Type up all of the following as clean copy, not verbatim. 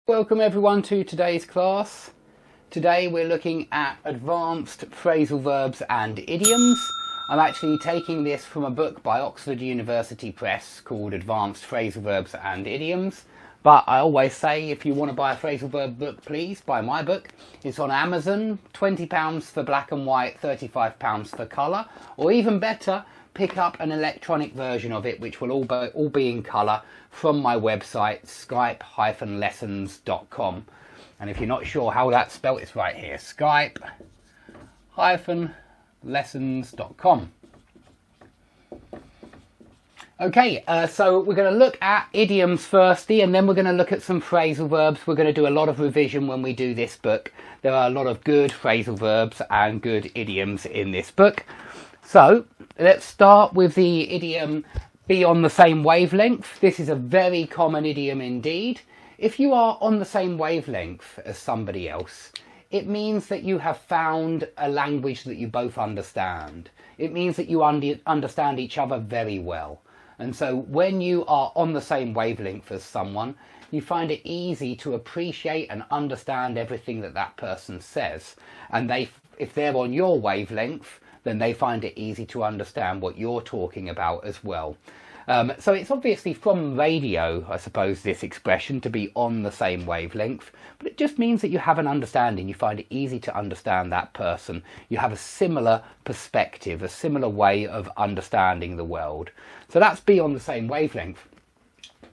Welcome everyone to today's class. Today we're looking at advanced phrasal verbs and idioms. I'm actually taking this from a book by Oxford University Press called Advanced Phrasal Verbs and Idioms. But I always say if you want to buy a phrasal verb book, please buy my book. It's on Amazon, £20 for black and white, £35 for colour, or even better, pick up an electronic version of it which will all be in colour from my website skype-lessons.com. And if you're not sure how that's spelt, it's right here, skype-lessons.com. Okay, so we're going to look at idioms firstly, and then we're going to look at some phrasal verbs. We're going to do a lot of revision when we do this book. There are a lot of good phrasal verbs and good idioms in this book. So let's start with the idiom be on the same wavelength. This is a very common idiom indeed. If you are on the same wavelength as somebody else, it means that you have found a language that you both understand. It means that you understand each other very well. And so when you are on the same wavelength as someone, you find it easy to appreciate and understand everything that that person says. And if they're on your wavelength, then they find it easy to understand what you're talking about as well. So it's obviously from radio, I suppose, this expression, to be on the same wavelength, but it just means that you have an understanding. You find it easy to understand that person. You have a similar perspective, a similar way of understanding the world. So that's be on the same wavelength.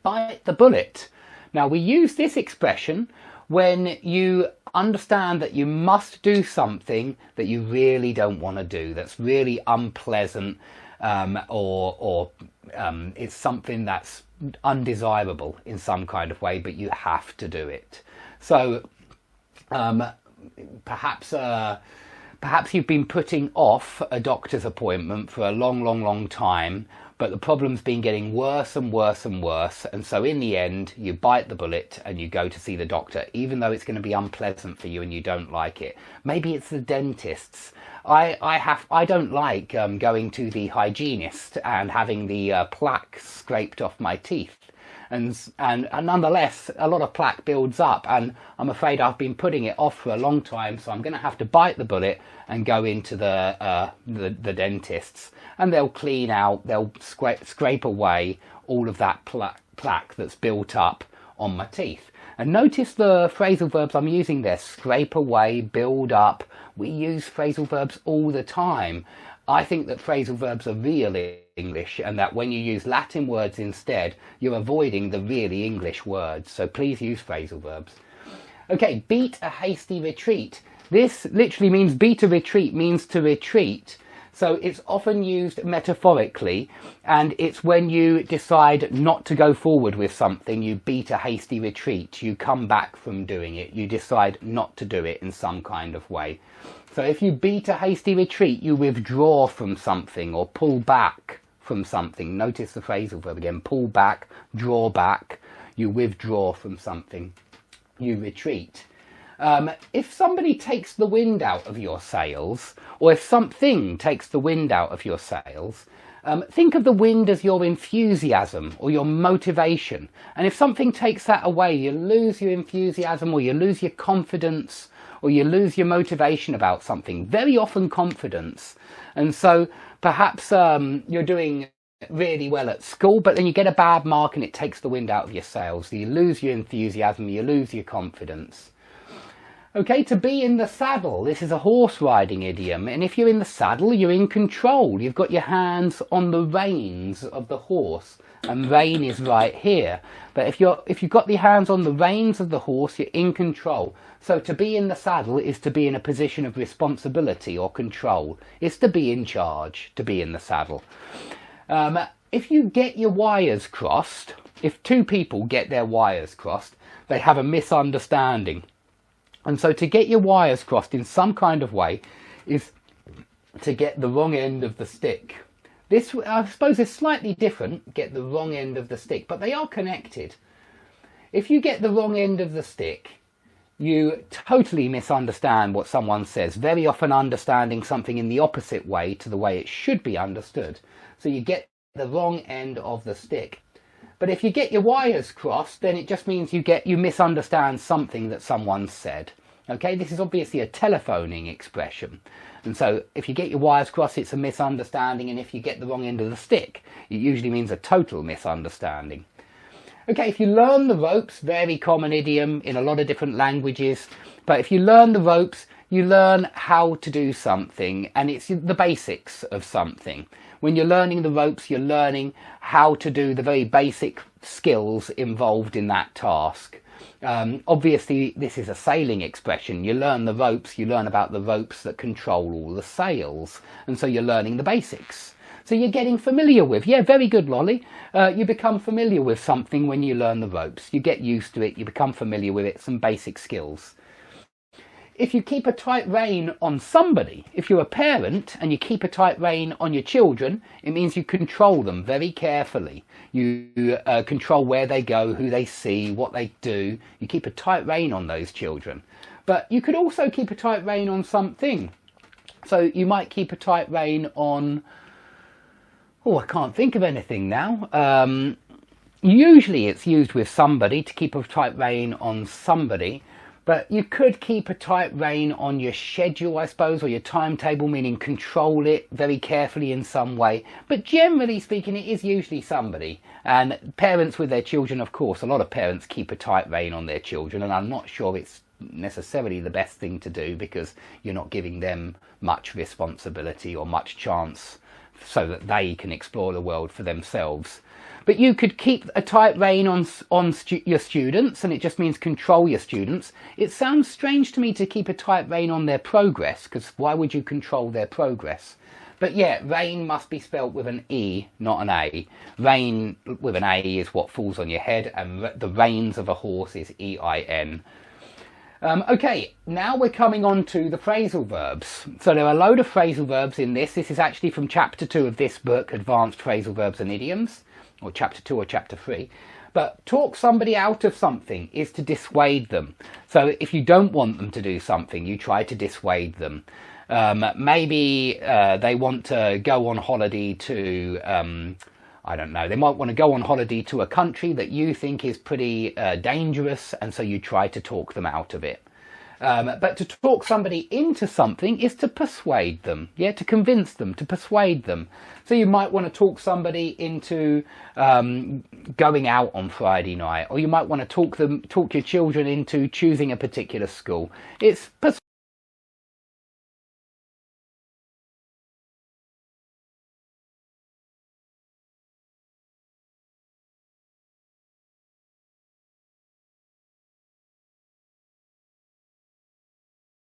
Bite the bullet. Now we use this expression when you understand that you must do something that you really don't want to do, that's really unpleasant, or it's something that's undesirable in some kind of way, but you have to do it. So perhaps you've been putting off a doctor's appointment for a long time, but the problem's been getting worse and worse and worse, and so in the end you bite the bullet and you go to see the doctor, even though it's going to be unpleasant for you and you don't like it. Maybe it's the dentist's. I don't like going to the hygienist and having the plaque scraped off my teeth. And nonetheless, a lot of plaque builds up, and I'm afraid I've been putting it off for a long time, so I'm going to have to bite the bullet and go into the dentist's, and they'll clean out, they'll scrape away all of that plaque that's built up on my teeth. And notice the phrasal verbs I'm using there: scrape away, build up. We use phrasal verbs all the time. I think that phrasal verbs are real English, and that when you use Latin words instead, you're avoiding the really English words. So please use phrasal verbs. Okay, beat a hasty retreat. This literally means beat a retreat, means to retreat. So it's often used metaphorically, and it's when you decide not to go forward with something, you beat a hasty retreat, you come back from doing it, you decide not to do it in some kind of way. So if you beat a hasty retreat, you withdraw from something or pull back from something. Notice the phrasal verb again: pull back, draw back. You withdraw from something, you retreat. If somebody takes the wind out of your sails, or if something takes the wind out of your sails, think of the wind as your enthusiasm or your motivation. And if something takes that away, you lose your enthusiasm, or you lose your confidence, or you lose your motivation about something, very often confidence. And so perhaps you're doing really well at school, but then you get a bad mark and it takes the wind out of your sails. So you lose your enthusiasm, you lose your confidence. Okay, to be in the saddle. This is a horse riding idiom, and if you're in the saddle, you're in control. You've got your hands on the reins of the horse, and rein is right here. But if you've got the hands on the reins of the horse, you're in control. So to be in the saddle is to be in a position of responsibility or control. It's to be in charge, to be in the saddle. If you get your wires crossed, if two people get their wires crossed, they have a misunderstanding. And so to get your wires crossed in some kind of way is to get the wrong end of the stick. This, I suppose, is slightly different, get the wrong end of the stick, but they are connected. If you get the wrong end of the stick, you totally misunderstand what someone says, very often understanding something in the opposite way to the way it should be understood. So you get the wrong end of the stick. But if you get your wires crossed, then it just means you misunderstand something that someone said. Okay, this is obviously a telephoning expression. And so if you get your wires crossed, it's a misunderstanding, and if you get the wrong end of the stick, it usually means a total misunderstanding. Okay, if you learn the ropes, very common idiom in a lot of different languages, but if you learn the ropes, you learn how to do something, and it's the basics of something. When you're learning the ropes, you're learning how to do the very basic skills involved in that task. Obviously, this is a sailing expression. You learn the ropes, you learn about the ropes that control all the sails, and so you're learning the basics. So you're getting familiar with, yeah, very good, Lolly. You become familiar with something when you learn the ropes. You get used to it, you become familiar with it, some basic skills. If you keep a tight rein on somebody, if you're a parent and you keep a tight rein on your children, it means you control them very carefully. You control where they go, who they see, what they do. You keep a tight rein on those children. But you could also keep a tight rein on something. So you might keep a tight rein on... Oh, I can't think of anything now. Usually it's used with somebody, to keep a tight rein on somebody. But you could keep a tight rein on your schedule, I suppose, or your timetable, meaning control it very carefully in some way. But generally speaking, it is usually somebody. And parents with their children, of course, a lot of parents keep a tight rein on their children, and I'm not sure it's necessarily the best thing to do, because you're not giving them much responsibility or much chance so that they can explore the world for themselves. But you could keep a tight rein on your students, and it just means control your students. It sounds strange to me to keep a tight rein on their progress, because why would you control their progress? But yeah, rein must be spelt with an E, not an A. Rein with an A is what falls on your head, and the reins of a horse is E-I-N. Okay, now we're coming on to the phrasal verbs. So there are a load of phrasal verbs in this. This is actually from chapter 2 of this book, Advanced Phrasal Verbs and Idioms, or chapter 2 or chapter 3. But talk somebody out of something is to dissuade them. So if you don't want them to do something, you try to dissuade them. Maybe they want to go on holiday to... I don't know, they might want to go on holiday to a country that you think is pretty dangerous, and so you try to talk them out of it. But to talk somebody into something is to persuade them, yeah, to convince them, to persuade them. So you might want to talk somebody into going out on Friday night, or you might want to talk your children into choosing a particular school. It's